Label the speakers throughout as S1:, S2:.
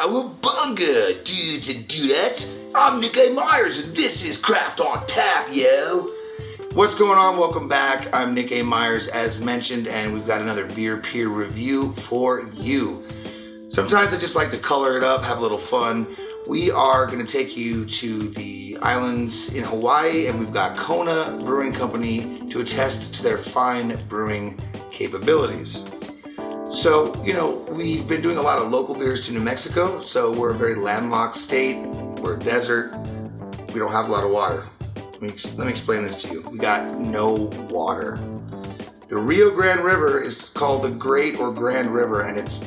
S1: Cowabunga, dudes and dudettes. I'm Nick A. Myers, and this is Craft on Tap, yo. What's going on? Welcome back. I'm Nick A. Myers, as mentioned, and we've got another beer peer review for you. Sometimes I just like to color it up, have a little fun. We are going to take you to the islands in Hawaii, and we've got Kona Brewing Company to attest to their fine brewing capabilities. So, we've been doing a lot of local beers to New Mexico, so we're a very landlocked state, we're a desert, we don't have a lot of water. Let me explain this to you. We got no water. The Rio Grande River is called the Great or Grand River, and it's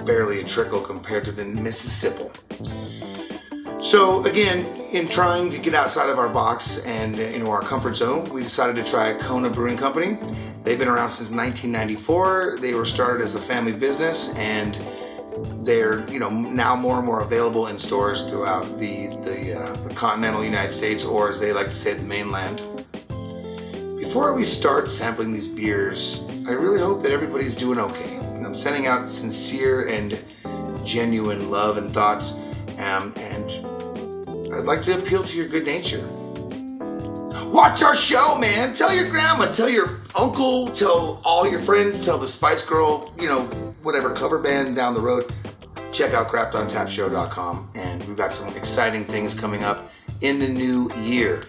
S1: barely a trickle compared to the Mississippi. So again, in trying to get outside of our box and our comfort zone, we decided to try Kona Brewing Company. They've been around since 1994. They were started as a family business, and they're now more and more available in stores throughout the continental United States, or as they like to say, the mainland. Before we start sampling these beers, I really hope that everybody's doing okay. And I'm sending out sincere and genuine love and thoughts, and I'd like to appeal to your good nature. Watch our show, man. Tell your grandma, tell your uncle, tell all your friends, tell the Spice Girl, whatever cover band down the road. Check out craftontapshow.com, and we've got some exciting things coming up in the new year.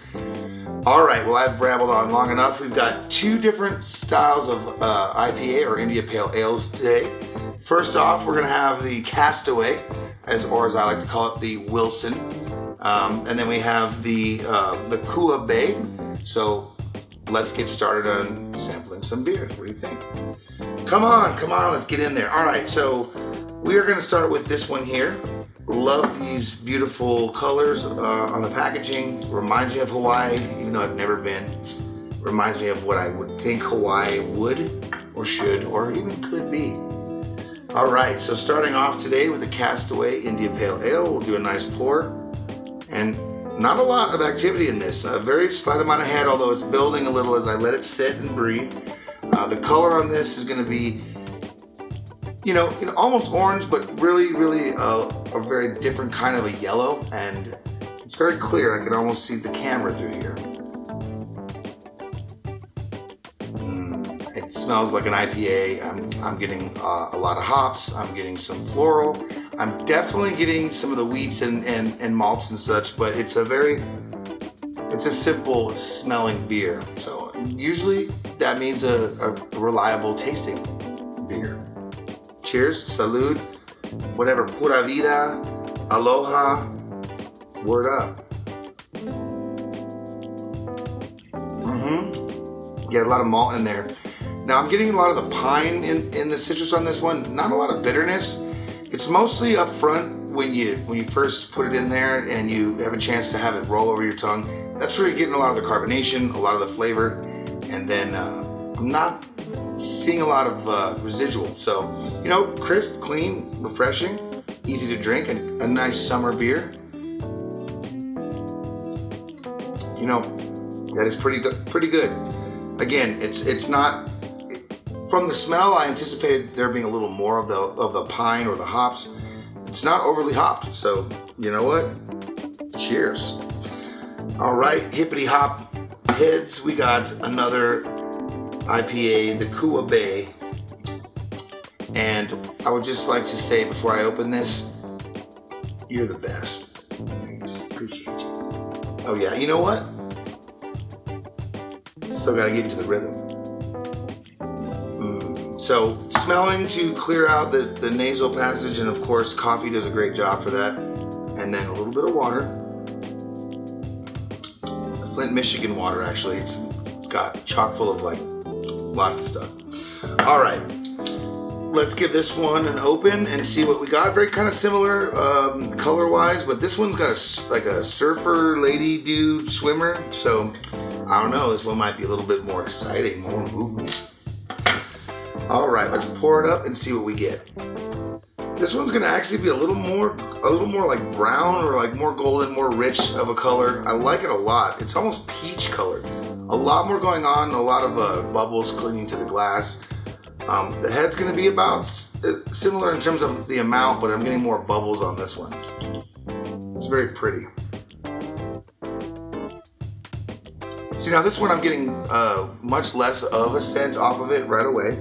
S1: All right, well, I've rambled on long enough. We've got two different styles of IPA or India Pale Ales today. First off, we're gonna have the Castaway, or as I like to call it, the Wilson. And then we have the Kua Bay. So let's get started on sampling some beers. What do you think? Come on, let's get in there. All right, so we are gonna start with this one here. Love these beautiful colors on the packaging. Reminds me of Hawaii, even though I've never been. Reminds me of what I would think Hawaii would, or should, or even could be. All right, so starting off today with the Castaway India Pale Ale, we'll do a nice pour. And not a lot of activity in this, a very slight amount of head, although it's building a little as I let it sit and breathe. The color on this is going to be, almost orange, but really a very different kind of a yellow, and it's very clear. I can almost see the camera through here. It smells like an IPA. I'm getting a lot of hops. I'm getting some floral. I'm definitely getting some of the wheats and malts and such, but it's a simple smelling beer. So usually that means a reliable tasting beer. Cheers, salud, whatever, pura vida, aloha, word up. Yeah, a lot of malt in there. Now I'm getting a lot of the pine in the citrus on this one, not a lot of bitterness. It's mostly up front when you first put it in there and you have a chance to have it roll over your tongue. That's where you're getting a lot of the carbonation, a lot of the flavor, and then I'm not seeing a lot of residual. So, crisp, clean, refreshing, easy to drink, and a nice summer beer. That is pretty good. Again, it's not. From the smell, I anticipated there being a little more of the pine or the hops. It's not overly hopped, so you know what? Cheers. All right, hippity hop heads. We got another IPA, the Kua Bay. And I would just like to say before I open this, you're the best. Thanks, appreciate you. Oh yeah, you know what? Still gotta get into the rhythm. So smelling to clear out the nasal passage, and of course coffee does a great job for that. And then a little bit of water. Flint, Michigan water, actually. It's got chock full of lots of stuff. All right, let's give this one an open and see what we got. Very kind of similar color-wise, but this one's got a surfer lady dude swimmer. So I don't know, this one might be a little bit more exciting, more movement. All right, let's pour it up and see what we get. This one's gonna actually be a little more like brown, or like more golden, more rich of a color. I like it a lot. It's almost peach colored. A lot more going on, a lot of bubbles clinging to the glass. The head's gonna be about similar in terms of the amount, but I'm getting more bubbles on this one. It's very pretty. See, now this one I'm getting much less of a scent off of it right away.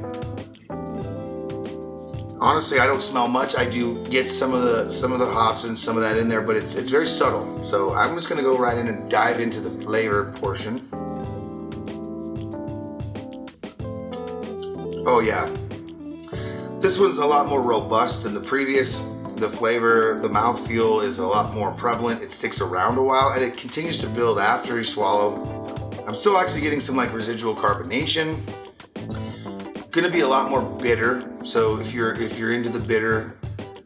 S1: Honestly, I don't smell much. I do get some of the hops and some of that in there, but it's very subtle. So I'm just gonna go right in and dive into the flavor portion. Oh yeah, this one's a lot more robust than the previous. The flavor, the mouthfeel is a lot more prevalent. It sticks around a while and it continues to build after you swallow. I'm still actually getting some like residual carbonation. Gonna be a lot more bitter. So if you're into the bitter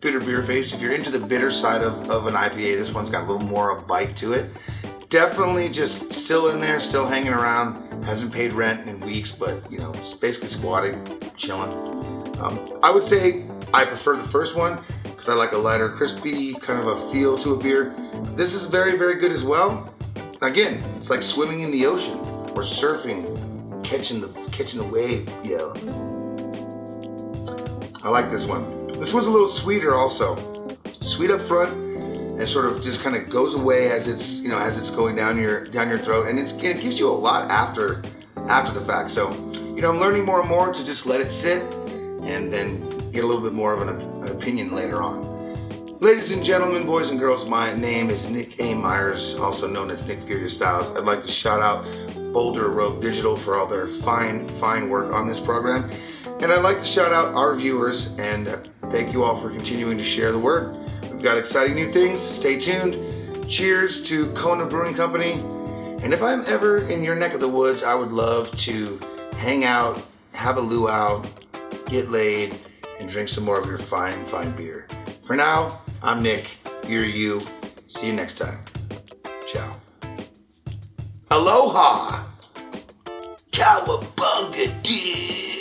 S1: beer face, if you're into the bitter side of an IPA, this one's got a little more of a bite to it. Definitely just still in there, still hanging around. Hasn't paid rent in weeks, but you know, it's basically squatting, chilling. I would say I prefer the first one because I like a lighter, crispy kind of a feel to a beer. This is very, very good as well. Again, it's like swimming in the ocean or surfing, catching the wave, you know. I like this one. This one's a little sweeter also. Sweet up front and sort of just kind of goes away as it's, you know, as it's going down your throat, and it gives you a lot after the fact. So, you know, I'm learning more and more to just let it sit and then get a little bit more of an opinion later on. Ladies and gentlemen, boys and girls, my name is Nick A. Myers, also known as Nick FuriouStylz. I'd like to shout out Boulder Road Digital for all their fine work on this program. And I'd like to shout out our viewers and thank you all for continuing to share the word. We've got exciting new things. Stay tuned. Cheers to Kona Brewing Company. And if I'm ever in your neck of the woods, I would love to hang out, have a luau, get laid, and drink some more of your fine beer. For now, I'm Nick, you're you. See you next time. Ciao. Aloha! Cowabunga, dude!